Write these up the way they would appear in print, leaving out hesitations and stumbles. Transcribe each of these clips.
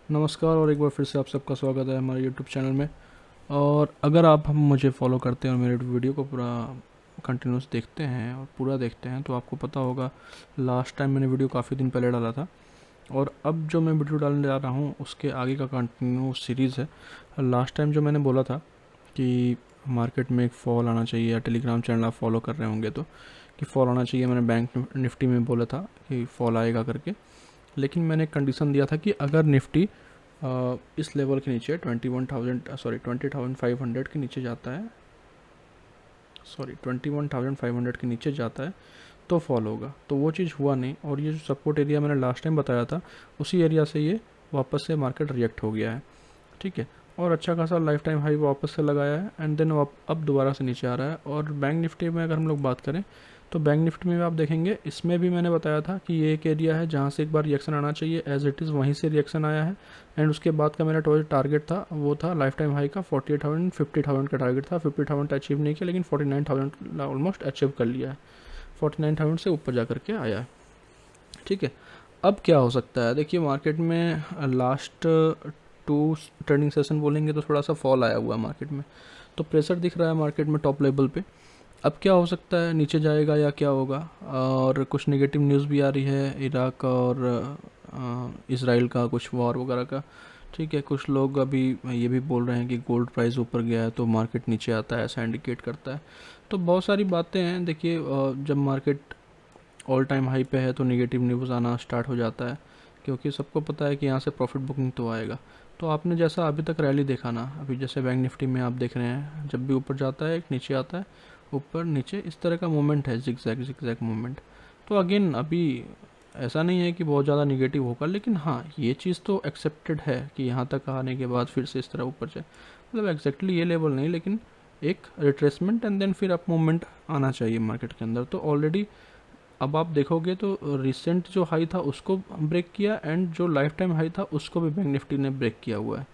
नमस्कार और एक बार फिर से आप सबका स्वागत है हमारे यूट्यूब चैनल में। और अगर आप हम मुझे फॉलो करते हैं और मेरे वीडियो को पूरा कंटिन्यूस देखते हैं और पूरा देखते हैं तो आपको पता होगा लास्ट टाइम मैंने वीडियो काफ़ी दिन पहले डाला था और अब जो मैं वीडियो डालने जा रहा हूँ उसके आगे का कंटिन्यू सीरीज़ है। लास्ट टाइम जो मैंने बोला था कि मार्केट में एक फॉल आना चाहिए, या टेलीग्राम चैनल आप फॉलो कर रहे होंगे तो कि फॉल आना चाहिए, मैंने बैंक निफ्टी में बोला था कि फॉल आएगा करके। लेकिन मैंने एक कंडीशन दिया था कि अगर निफ्टी इस लेवल के नीचे 20,500 के नीचे जाता है, 21,500 के नीचे जाता है तो फॉल होगा। तो वो चीज़ हुआ नहीं, और ये जो सपोर्ट एरिया मैंने लास्ट टाइम बताया था उसी एरिया से ये वापस से मार्केट रिएक्ट हो गया है। ठीक है, और अच्छा खासा लाइफ टाइम हाई वापस से लगाया है एंड देन अब दोबारा से नीचे आ रहा है। और बैंक निफ्टी में अगर हम लोग बात करें तो बैंक निफ्टी में भी आप देखेंगे, इसमें भी मैंने बताया था कि ये एक एरिया है जहाँ से एक बार रिएक्शन आना चाहिए, एज इट इज़ वहीं से रिएक्शन आया है। एंड उसके बाद का मेरा टारगेट था वो था लाइफ टाइम हाई का 48,000 50,000 का टारगेट था। 50,000 अचीव नहीं किया लेकिन 49,000 ऑलमोस्ट अचीव कर लिया है। 49,000 से ऊपर जा करके आया है। ठीक है, अब क्या हो सकता है, देखिए मार्केट में लास्ट टू ट्रेडिंग सेशन बोलेंगे तो थोड़ा सा फॉल आया हुआ है मार्केट में, तो प्रेशर दिख रहा है मार्केट में टॉप लेवल पे। अब क्या हो सकता है, नीचे जाएगा या क्या होगा। और कुछ नेगेटिव न्यूज़ भी आ रही है इराक और इसराइल का, कुछ वॉर वगैरह का। ठीक है, कुछ लोग अभी ये भी बोल रहे हैं कि गोल्ड प्राइस ऊपर गया है तो मार्केट नीचे आता है, ऐसा इंडिकेट करता है। तो बहुत सारी बातें हैं। देखिए जब मार्केट ऑल टाइम हाई पे है तो नेगेटिव न्यूज़ आना स्टार्ट हो जाता है, क्योंकि सबको पता है कि यहाँ से प्रॉफिट बुकिंग तो आएगा। तो आपने जैसा अभी तक रैली देखा ना, अभी जैसे बैंक निफ्टी में आप देख रहे हैं, जब भी ऊपर जाता है एक नीचे आता है, ऊपर नीचे, इस तरह का मूवमेंट है, जिगजैग मूवमेंट। तो अगेन अभी ऐसा नहीं है कि बहुत ज़्यादा निगेटिव होगा, लेकिन हाँ ये चीज़ तो एक्सेप्टेड है कि यहाँ तक आने के बाद फिर से इस तरह ऊपर जाए। मतलब एग्जैक्टली ये लेवल नहीं, लेकिन एक रिट्रेसमेंट एंड देन फिर अप मूवमेंट आना चाहिए मार्केट के अंदर। तो ऑलरेडी अब आप देखोगे तो रिसेंट जो हाई था उसको ब्रेक किया, एंड जो लाइफ टाइम हाई था उसको भी बैंक निफ्टी ने ब्रेक किया हुआ है।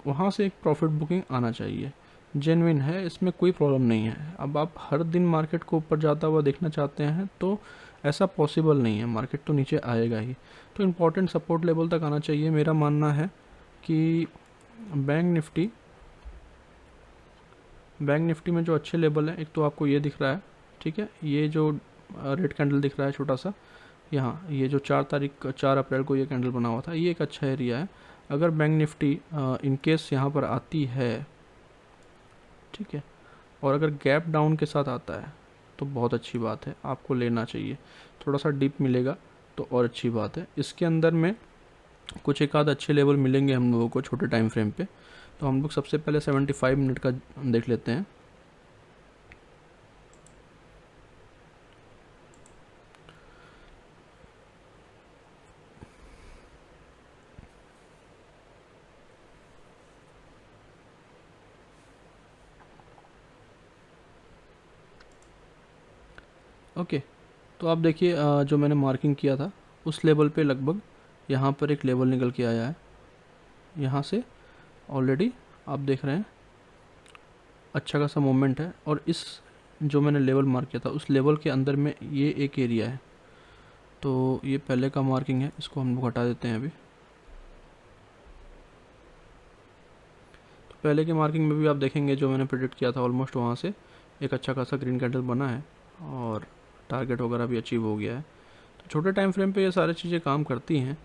वहाँ से एक प्रॉफिट बुकिंग आना चाहिए, जेन्युइन है, इसमें कोई प्रॉब्लम नहीं है। अब आप हर दिन मार्केट को ऊपर जाता हुआ देखना चाहते हैं तो ऐसा पॉसिबल नहीं है, मार्केट तो नीचे आएगा ही। तो इम्पॉर्टेंट सपोर्ट लेवल तक आना चाहिए। मेरा मानना है कि बैंक निफ्टी बैंक निफ्टी में जो अच्छे लेवल है, एक तो आपको ये दिख रहा है, ठीक है, ये जो रेड कैंडल दिख रहा है छोटा सा यहाँ, ये जो 4 अप्रैल को ये कैंडल बना हुआ था, ये एक अच्छा एरिया है। अगर बैंक निफ्टी इन केस यहाँ पर आती है, ठीक है, और अगर गैप डाउन के साथ आता है तो बहुत अच्छी बात है, आपको लेना चाहिए। थोड़ा सा डिप मिलेगा तो और अच्छी बात है। इसके अंदर में कुछ एक आध अच्छे लेवल मिलेंगे हम लोगों को छोटे टाइम फ्रेम पे। तो हम लोग सबसे पहले 75 मिनट का देख लेते हैं। ओके, तो आप देखिए जो मैंने मार्किंग किया था उस लेवल पे लगभग यहाँ पर एक लेवल निकल के आया है। यहाँ से ऑलरेडी आप देख रहे हैं अच्छा खासा मूवमेंट है, और इस जो मैंने लेवल मार्क किया था उस लेवल के अंदर में ये एक एरिया है। तो ये पहले का मार्किंग है, इसको हम लोग हटा देते हैं अभी। तो पहले के मार्किंग में भी आप देखेंगे जो मैंने प्रेडिक्ट किया था ऑलमोस्ट वहाँ से एक अच्छा खासा ग्रीन कैंडल बना है, और टारगेट वगैरह भी अचीव हो गया है। तो छोटे टाइम फ्रेम पे ये सारी चीज़ें काम करती हैं।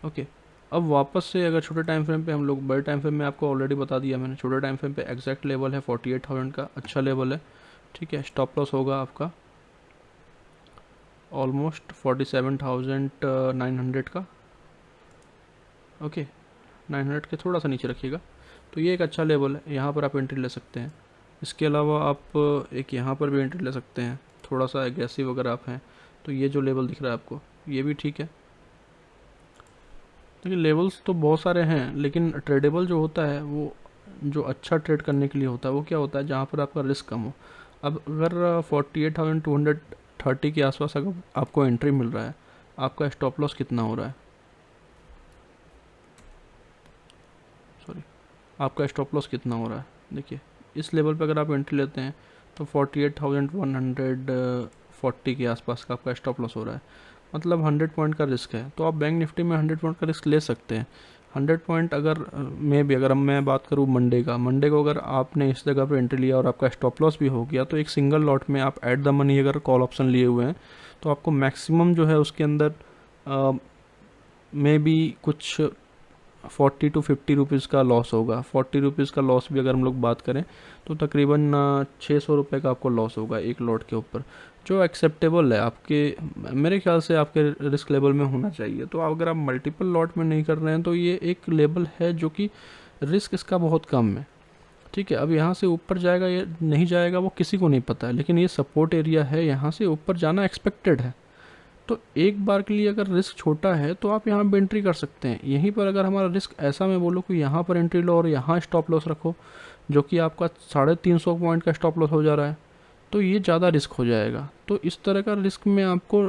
ओके, अब वापस से अगर छोटे टाइम फ्रेम पे हम लोग, बड़े टाइम फ्रेम में आपको ऑलरेडी बता दिया मैंने, छोटे टाइम फ्रेम पे एग्जैक्ट लेवल है 48,000 का, अच्छा लेवल है। ठीक है, स्टॉप लॉस होगा आपका ऑलमोस्ट 47,900 का। ओके, 900 के थोड़ा सा नीचे रखिएगा। तो ये एक अच्छा लेवल है, यहाँ पर आप एंट्री ले सकते हैं। इसके अलावा आप एक यहाँ पर भी एंट्री ले सकते हैं, थोड़ा सा एग्रेसिव अगर आप हैं तो। ये जो लेवल दिख रहा है आपको, ये भी ठीक है। देखिए लेवल्स तो बहुत सारे हैं, लेकिन ट्रेडेबल जो होता है वो जो अच्छा ट्रेड करने के लिए होता है वो क्या होता है, जहाँ पर आपका रिस्क कम हो। अब अगर 48,230 के आसपास अगर आपको एंट्री मिल रहा है, आपका स्टॉप लॉस कितना हो रहा है, सॉरी, आपका स्टॉप लॉस कितना हो रहा है। देखिए इस लेवल पे अगर आप एंट्री लेते हैं तो 40 के आसपास का आपका स्टॉप लॉस हो रहा है, मतलब 100 पॉइंट का रिस्क है, तो आप बैंक निफ्टी में 100 पॉइंट का रिस्क ले सकते हैं। 100 पॉइंट अगर अगर मैं बात करूँ मंडे को अगर आपने इस जगह पर एंट्री लिया और आपका स्टॉप लॉस भी हो गया, तो एक सिंगल लॉट में आप एट द मनी अगर कॉल ऑप्शन लिए हुए हैं तो आपको मैक्सिमम जो है उसके अंदर में भी कुछ 40 to 50 रुपीज़ का लॉस होगा। 40 रुपीज़ का लॉस भी अगर हम लोग बात करें तो तकरीबन 600 रुपये का आपको लॉस होगा एक लॉट के ऊपर, जो एक्सेप्टेबल है आपके, मेरे ख्याल से आपके रिस्क लेवल में होना चाहिए। तो अगर आप मल्टीपल लॉट में नहीं कर रहे हैं तो ये एक लेवल है जो कि रिस्क इसका बहुत कम है, ठीक है। अब यहाँ से ऊपर जाएगा या नहीं जाएगा वो किसी को नहीं पता है, लेकिन ये सपोर्ट एरिया है, यहाँ से ऊपर जाना एक्सपेक्टेड है। तो एक बार के लिए अगर रिस्क छोटा है तो आप यहाँ पे एंट्री कर सकते हैं। यहीं पर अगर हमारा रिस्क ऐसा मैं बोलूँ कि यहाँ पर एंट्री लो और यहाँ स्टॉप लॉस रखो, जो कि आपका 350 पॉइंट का स्टॉप लॉस हो जा रहा है, तो ये ज़्यादा रिस्क हो जाएगा। तो इस तरह का रिस्क में आपको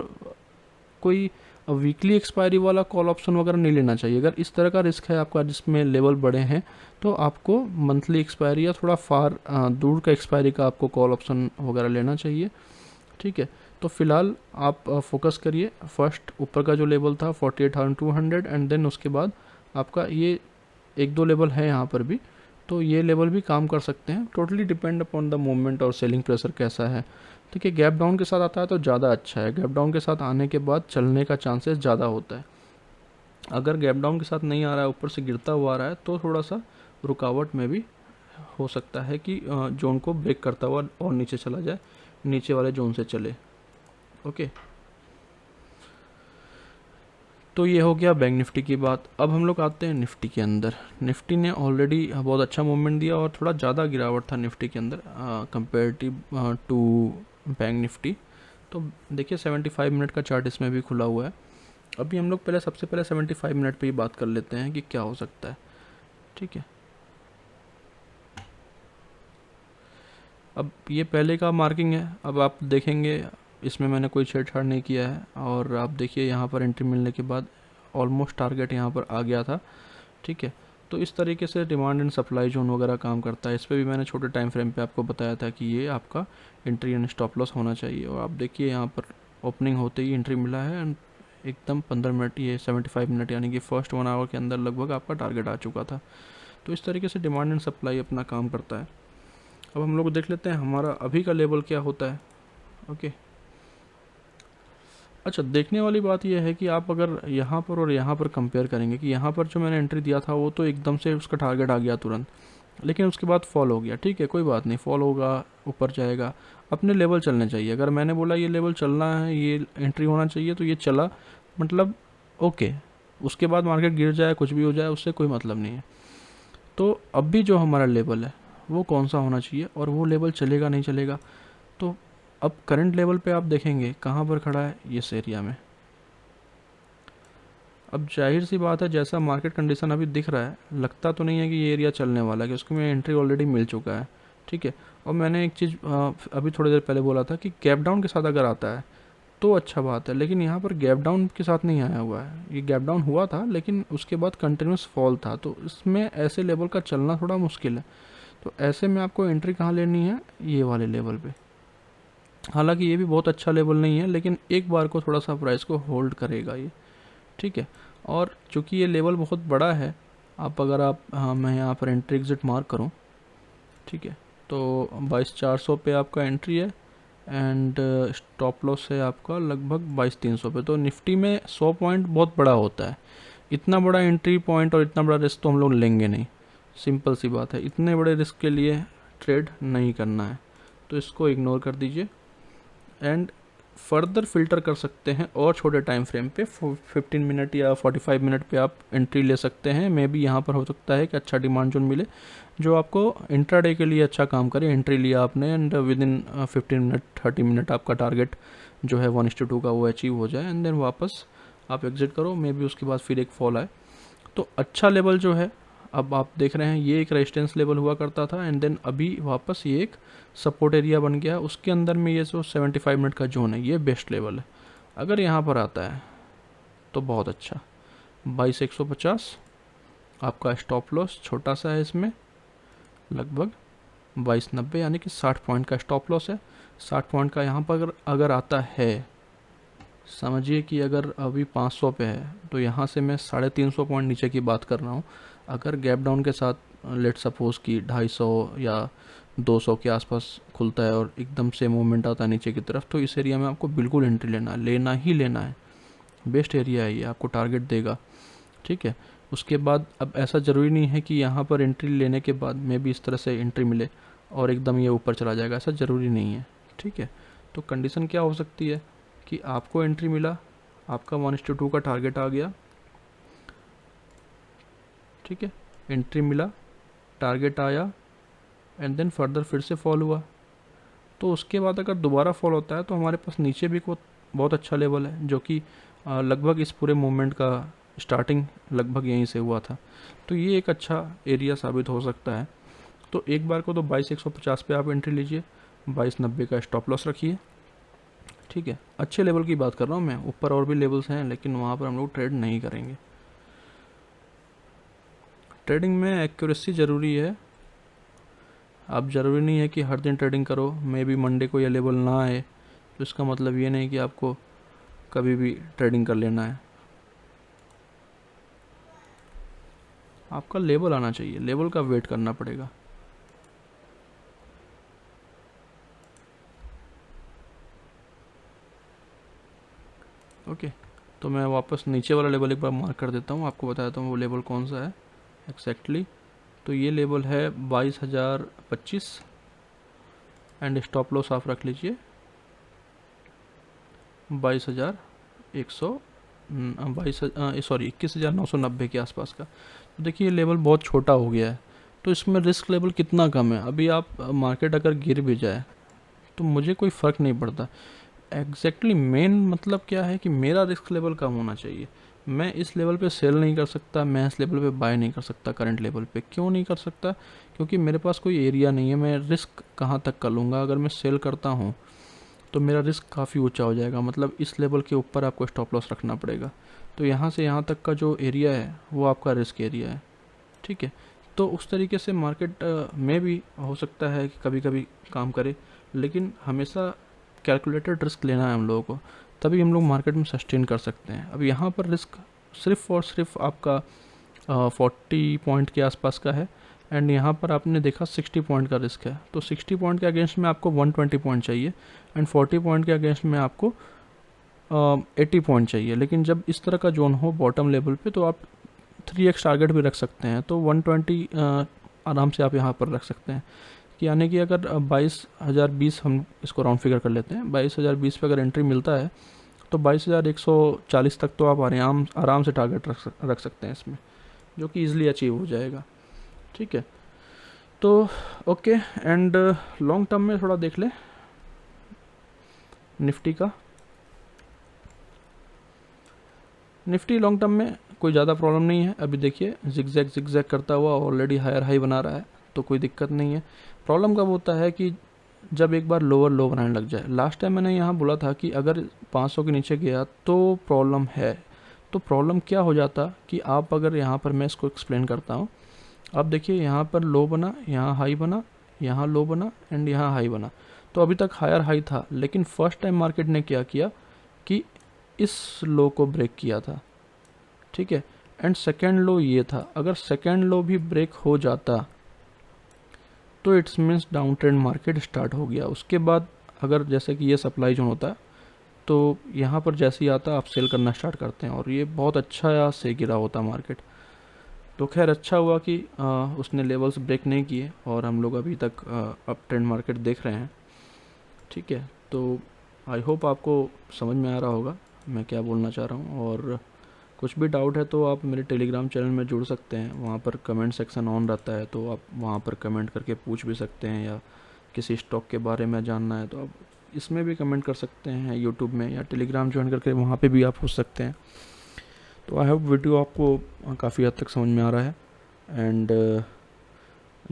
कोई वीकली एक्सपायरी वाला कॉल ऑप्शन वगैरह नहीं लेना चाहिए। अगर इस तरह का रिस्क है आपका जिसमें लेवल बड़े हैं तो आपको मंथली एक्सपायरी या थोड़ा दूर का एक्सपायरी का आपको कॉल ऑप्शन वगैरह लेना चाहिए, ठीक है। तो फिलहाल आप फोकस करिए फर्स्ट ऊपर का जो लेवल था 48,200 एंड देन उसके बाद आपका ये 1-2 लेवल है यहाँ पर भी, तो ये लेवल भी काम कर सकते हैं। Totally depend upon the movement और सेलिंग प्रेशर कैसा है, ठीक है। गैप डाउन के साथ आता है तो ज़्यादा अच्छा है, गैप डाउन के साथ आने के बाद चलने का चांसेस ज़्यादा होता है। अगर गैप डाउन के साथ नहीं आ रहा है, ऊपर से गिरता हुआ आ रहा है, तो थोड़ा सा रुकावट में भी हो सकता है कि जोन को ब्रेक करता हुआ और नीचे चला जाए, नीचे वाले जोन से चले, ओके। तो ये हो गया बैंक निफ्टी की बात। अब हम लोग आते हैं निफ्टी के अंदर। निफ्टी ने ऑलरेडी बहुत अच्छा मूवमेंट दिया और थोड़ा ज़्यादा गिरावट था निफ्टी के अंदर कंपेरेटिव टू बैंक निफ्टी। तो देखिए 75 मिनट का चार्ट इसमें भी खुला हुआ है। अभी हम लोग सबसे पहले 75 मिनट पे ही बात कर लेते हैं कि क्या हो सकता है, ठीक है। अब ये पहले का मार्किंग है, अब आप देखेंगे इसमें मैंने कोई छेड़छाड़ नहीं किया है, और आप देखिए यहाँ पर एंट्री मिलने के बाद ऑलमोस्ट टारगेट यहाँ पर आ गया था, ठीक है। तो इस तरीके से डिमांड एंड सप्लाई जोन वगैरह काम करता है। इस पर भी मैंने छोटे टाइम फ्रेम पे आपको बताया था कि ये आपका एंट्री एंड स्टॉप लॉस होना चाहिए, और आप देखिए यहाँ पर ओपनिंग होते ही एंट्री मिला है एंड एकदम 15 मिनट, ये 75 मिनट यानी कि फर्स्ट 1 आवर के अंदर लगभग आपका टारगेट आ चुका था। तो इस तरीके से डिमांड एंड सप्लाई अपना काम करता है। अब हम लोग देख लेते हैं हमारा अभी का लेवल क्या होता है, ओके। अच्छा, देखने वाली बात यह है कि आप अगर यहाँ पर और यहाँ पर कंपेयर करेंगे कि यहाँ पर जो मैंने एंट्री दिया था वो तो एकदम से उसका टारगेट आ गया तुरंत, लेकिन उसके बाद फॉल हो गया, ठीक है, कोई बात नहीं, फॉल होगा, ऊपर जाएगा, अपने लेवल चलने चाहिए। अगर मैंने बोला ये लेवल चलना है, ये एंट्री होना चाहिए, तो ये चला, मतलब ओके। उसके बाद मार्केट गिर जाए, कुछ भी हो जाए, उससे कोई मतलब नहीं है। तो अब भी जो हमारा लेवल है वो कौन सा होना चाहिए और वो लेवल चलेगा नहीं चलेगा। तो अब करंट लेवल पे आप देखेंगे कहाँ पर खड़ा है, इस एरिया में। अब जाहिर सी बात है, जैसा मार्केट कंडीशन अभी दिख रहा है, लगता तो नहीं है कि ये एरिया चलने वाला है, कि उसको में एंट्री ऑलरेडी मिल चुका है, ठीक है। और मैंने एक चीज़ अभी थोड़ी देर पहले बोला था कि गैप डाउन के साथ अगर आता है तो अच्छा बात है, लेकिन यहाँ पर गैप डाउन के साथ नहीं आया हुआ है। ये गैप डाउन हुआ था लेकिन उसके बाद कंटिन्यूस फॉल था, तो इसमें ऐसे लेवल का चलना थोड़ा मुश्किल है। तो ऐसे में आपको एंट्री कहाँ लेनी है, ये वाले लेवल पे। हालांकि ये भी बहुत अच्छा लेवल नहीं है, लेकिन एक बार को थोड़ा सा प्राइस को होल्ड करेगा ये, ठीक है। और चूँकि ये लेवल बहुत बड़ा है, मैं यहाँ पर एंट्री एग्जिट मार्क करूँ, ठीक है, तो 22,400 पे आपका एंट्री है एंड स्टॉप लॉस है आपका लगभग 22,300 पे। तो निफ्टी में 100 पॉइंट बहुत बड़ा होता है, इतना बड़ा एंट्री पॉइंट और इतना बड़ा रिस्क तो हम लोग लेंगे नहीं, सिंपल सी बात है। इतने बड़े रिस्क के लिए ट्रेड नहीं करना है, तो इसको इग्नोर कर दीजिए एंड फर्दर फिल्टर कर सकते हैं और छोटे टाइम फ्रेम पे 15 मिनट या 45 मिनट पे आप एंट्री ले सकते हैं। मे बी यहाँ पर हो सकता है कि अच्छा डिमांड जोन मिले जो आपको इंट्राडे के लिए अच्छा काम करे। एंट्री लिया आपने and with in 15 minute 30 minute आपका टारगेट जो है 1:2 का वो अचीव हो जाए एंड देन वापस आप एग्जिट करो। मे बी उसके बाद फिर एक फॉल आए, तो अच्छा लेवल जो है अब आप देख रहे हैं ये एक रेजिस्टेंस लेवल हुआ करता था एंड देन अभी वापस ये एक सपोर्ट एरिया बन गया। उसके अंदर में ये जो 75 मिनट का जोन है ये बेस्ट लेवल है। अगर यहाँ पर आता है तो बहुत अच्छा, 22,150 आपका स्टॉप लॉस छोटा सा है, इसमें लगभग 2290 यानी कि 60 पॉइंट का स्टॉप लॉस है। 60 पॉइंट का यहाँ पर अगर आता है, समझिए कि अगर अभी 500 पे है तो यहाँ से मैं 350 पॉइंट नीचे की बात कर रहा हूँ। अगर गैप डाउन के साथ लेट सपोज कि 250 या 200 के आसपास खुलता है और एकदम से मूवमेंट आता है नीचे की तरफ, तो इस एरिया में आपको बिल्कुल एंट्री लेना ही लेना है। बेस्ट एरिया है ये, आपको टारगेट देगा। ठीक है, उसके बाद अब ऐसा ज़रूरी नहीं है कि यहाँ पर एंट्री लेने के बाद में भी इस तरह से एंट्री मिले और एकदम ये ऊपर चला जाएगा, ऐसा ज़रूरी नहीं है। ठीक है, तो कंडीशन क्या हो सकती है कि आपको एंट्री मिला, आपका 1:2 का टारगेट आ गया। ठीक है, एंट्री मिला, टारगेट आया, एंड देन फर्दर फिर से फॉल हुआ। तो उसके बाद अगर दोबारा फॉल होता है तो हमारे पास नीचे भी बहुत अच्छा लेवल है, जो कि लगभग इस पूरे मूवमेंट का स्टार्टिंग लगभग यहीं से हुआ था। तो ये एक अच्छा एरिया साबित हो सकता है। तो एक बार को तो 22,150 पे आप एंट्री लीजिए, 2290 का स्टॉप लॉस रखिए। ठीक है, अच्छे लेवल की बात कर रहा हूँ मैं, ऊपर और भी लेवल्स हैं लेकिन वहाँ पर हम लोग ट्रेड नहीं करेंगे। ट्रेडिंग में एक्यूरेसी ज़रूरी है। अब ज़रूरी नहीं है कि हर दिन ट्रेडिंग करो, मे बी मंडे को यह लेवल ना आए तो इसका मतलब ये नहीं कि आपको कभी भी ट्रेडिंग कर लेना है। आपका लेवल आना चाहिए, लेवल का वेट करना पड़ेगा। ओके, तो मैं वापस नीचे वाला लेवल एक बार मार्क कर देता हूँ, आपको बता देता हूँ वो लेवल कौन सा है एक्जैक्टली। तो ये लेवल है 22,025 एंड स्टॉप लॉस आप रख लीजिए 21,990 के आसपास का। तो देखिए ये लेवल बहुत छोटा हो गया है, तो इसमें रिस्क लेवल कितना कम है। अभी आप मार्केट अगर गिर भी जाए तो मुझे कोई फ़र्क नहीं पड़ता। एग्जैक्टली मेन मतलब क्या है कि मेरा रिस्क लेवल कम होना चाहिए। मैं इस लेवल पे सेल नहीं कर सकता, मैं इस लेवल पे बाय नहीं कर सकता। करंट लेवल पे क्यों नहीं कर सकता? क्योंकि मेरे पास कोई एरिया नहीं है, मैं रिस्क कहाँ तक कर लूँगा। अगर मैं सेल करता हूँ तो मेरा रिस्क काफ़ी ऊंचा हो जाएगा, मतलब इस लेवल के ऊपर आपको स्टॉप लॉस रखना पड़ेगा। तो यहाँ से यहाँ तक का जो एरिया है वो आपका रिस्क एरिया है। ठीक है, तो उस तरीके से मार्केट में भी हो सकता है कि कभी कभी काम करे, लेकिन हमेशा कैलकुलेटेड रिस्क लेना है हम लोगों को, तभी हम लोग मार्केट में सस्टेन कर सकते हैं। अब यहाँ पर रिस्क सिर्फ और सिर्फ आपका 40 पॉइंट के आसपास का है, एंड यहाँ पर आपने देखा 60 पॉइंट का रिस्क है। तो 60 पॉइंट के अगेंस्ट में आपको 120 पॉइंट चाहिए, एंड 40 पॉइंट के अगेंस्ट में आपको 80 पॉइंट चाहिए। लेकिन जब इस तरह का जोन हो बॉटम लेवल पे तो आप 3x टारगेट भी रख सकते हैं, तो 120 आराम से आप यहाँ पर रख सकते हैं। कि यानी कि अगर 22,020 हम इसको राउंड फिगर कर लेते हैं, 22,020 पे अगर एंट्री मिलता है तो 22,140 तक तो आप आराम से टारगेट रख सकते हैं इसमें, जो कि ईजिली अचीव हो जाएगा। ठीक है, तो ओके, एंड लॉन्ग टर्म में थोड़ा देख लें निफ्टी का। निफ्टी लॉन्ग टर्म में कोई ज़्यादा प्रॉब्लम नहीं है। अभी देखिए जिगजैग करता हुआ ऑलरेडी हायर हाई बना रहा है, तो कोई दिक्कत नहीं है। प्रॉब्लम कब होता है कि जब एक बार लोअर लो बनाने लग जाए। लास्ट टाइम मैंने यहाँ बोला था कि अगर 500 के नीचे गया तो प्रॉब्लम है। तो प्रॉब्लम क्या हो जाता कि आप अगर यहाँ पर, मैं इसको एक्सप्लेन करता हूँ। अब देखिए यहाँ पर लो बना, यहाँ हाई बना, यहाँ लो बना एंड यहाँ हाई बना। तो अभी तक हायर हाई था, लेकिन फर्स्ट टाइम मार्केट ने क्या किया कि इस लो को ब्रेक किया था। ठीक है, एंड सेकेंड लो ये था। अगर सेकेंड लो भी ब्रेक हो जाता तो it's means down trend market start हो गया। उसके बाद अगर जैसे कि ये सप्लाई जोन होता है तो यहाँ पर जैसे ही आता आप सेल करना स्टार्ट करते हैं, और ये बहुत अच्छा से गिरा होता मार्केट। तो खैर अच्छा हुआ कि उसने लेवल्स ब्रेक नहीं किए और हम लोग अभी तक अप ट्रेंड मार्केट देख रहे हैं। ठीक है, तो आई होप आपको समझ में आ रहा होगा मैं क्या बोलना चाह रहा हूँ। और कुछ भी डाउट है तो आप मेरे टेलीग्राम चैनल में जुड़ सकते हैं, वहाँ पर कमेंट सेक्शन ऑन रहता है, तो आप वहाँ पर कमेंट करके पूछ भी सकते हैं, या किसी स्टॉक के बारे में जानना है तो आप इसमें भी कमेंट कर सकते हैं यूट्यूब में, या टेलीग्राम ज्वाइन करके वहाँ पे भी आप पूछ सकते हैं। तो आई होप वीडियो आपको काफ़ी हद तक समझ में आ रहा है। एंड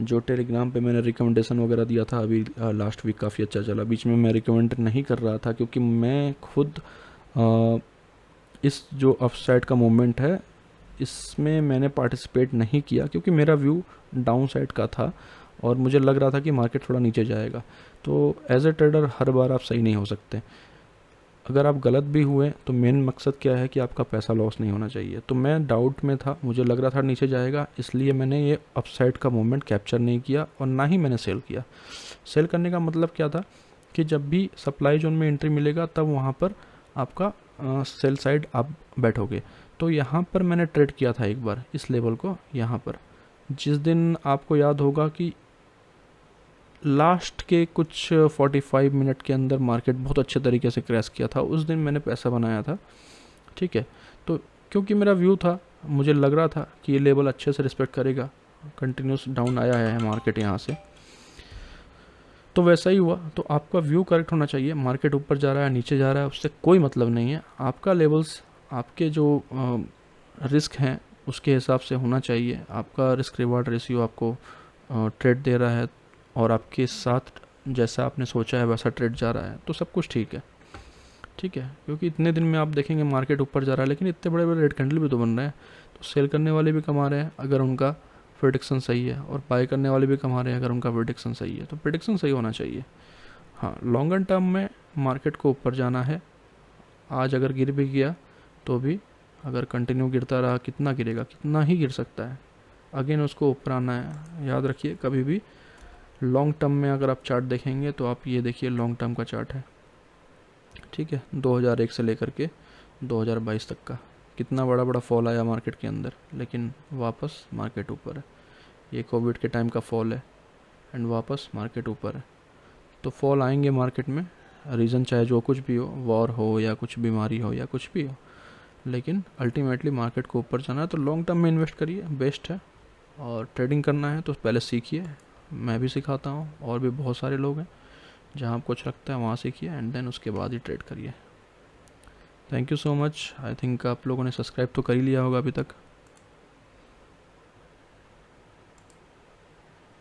जो टेलीग्राम पे मैंने रिकमेंडेशन वगैरह दिया था अभी लास्ट वीक काफ़ी अच्छा चला। बीच में मैं रिकमेंड नहीं कर रहा था क्योंकि मैं खुद इस जो अपसाइड का मूवमेंट है इसमें मैंने पार्टिसिपेट नहीं किया, क्योंकि मेरा व्यू डाउन साइड का था और मुझे लग रहा था कि मार्केट थोड़ा नीचे जाएगा। तो एज ए ट्रेडर हर बार आप सही नहीं हो सकते। अगर आप गलत भी हुए तो मेन मकसद क्या है कि आपका पैसा लॉस नहीं होना चाहिए। तो मैं डाउट में था, मुझे लग रहा था नीचे जाएगा, इसलिए मैंने ये अपसाइड का मोमेंट कैप्चर नहीं किया और ना ही मैंने सेल किया। सेल करने का मतलब क्या था कि जब भी सप्लाई जोन में एंट्री मिलेगा तब वहाँ पर आपका सेल साइड आप बैठोगे। तो यहाँ पर मैंने ट्रेड किया था एक बार इस लेवल को, यहाँ पर जिस दिन आपको याद होगा कि लास्ट के कुछ 45 मिनट के अंदर मार्केट बहुत अच्छे तरीके से क्रैश किया था, उस दिन मैंने पैसा बनाया था। ठीक है, तो क्योंकि मेरा व्यू था, मुझे लग रहा था कि ये लेवल अच्छे से रिस्पेक्ट करेगा, कंटिन्यूस डाउन आया है मार्केट यहाँ से, तो वैसा ही हुआ। तो आपका व्यू करेक्ट होना चाहिए, मार्केट ऊपर जा रहा है नीचे जा रहा है उससे कोई मतलब नहीं है, आपका लेवल्स आपके जो रिस्क हैं उसके हिसाब से होना चाहिए। आपका रिस्क रिवार्ड रेशियो आपको ट्रेड दे रहा है और आपके साथ जैसा आपने सोचा है वैसा ट्रेड जा रहा है, तो सब कुछ ठीक है। ठीक है, क्योंकि इतने दिन में आप देखेंगे मार्केट ऊपर जा रहा है लेकिन इतने बड़े बड़े रेड कैंडल भी तो बन रहे हैं, तो सेल करने वाले भी कमा रहे हैं अगर उनका प्रेडिक्शन सही है, और बाय करने वाले भी कमा रहे हैं अगर उनका प्रेडिक्शन सही है। तो प्रेडिक्शन सही होना चाहिए। हाँ, लॉन्गर टर्म में मार्केट को ऊपर जाना है। आज अगर गिर भी गया तो भी अगर कंटिन्यू गिरता रहा, कितना गिरेगा, कितना ही गिर सकता है, अगेन उसको ऊपर आना है। याद रखिए कभी भी लॉन्ग टर्म में अगर आप चार्ट देखेंगे तो आप ये देखिए लॉन्ग टर्म का चार्ट है, ठीक है, 2001 से लेकर के 2022 तक का कितना बड़ा बड़ा फॉल आया मार्केट के अंदर, लेकिन वापस मार्केट ऊपर है। ये कोविड के टाइम का फॉल है एंड वापस मार्केट ऊपर है। तो फॉल आएंगे मार्केट में, रीज़न चाहे जो कुछ भी हो, वॉर हो या कुछ बीमारी हो या कुछ भी हो, लेकिन अल्टीमेटली मार्केट को ऊपर जाना है। तो लॉन्ग टर्म में इन्वेस्ट करिए, बेस्ट है। और ट्रेडिंग करना है तो पहले सीखिए, मैं भी सिखाता हूँ और भी बहुत सारे लोग हैं, जहाँ आपको अच्छा लगता है वहाँ सीखिए एंड देन उसके बाद ही ट्रेड करिए। Thank you so much. I think आप लोगों ने सब्सक्राइब तो कर ही लिया होगा अभी तक।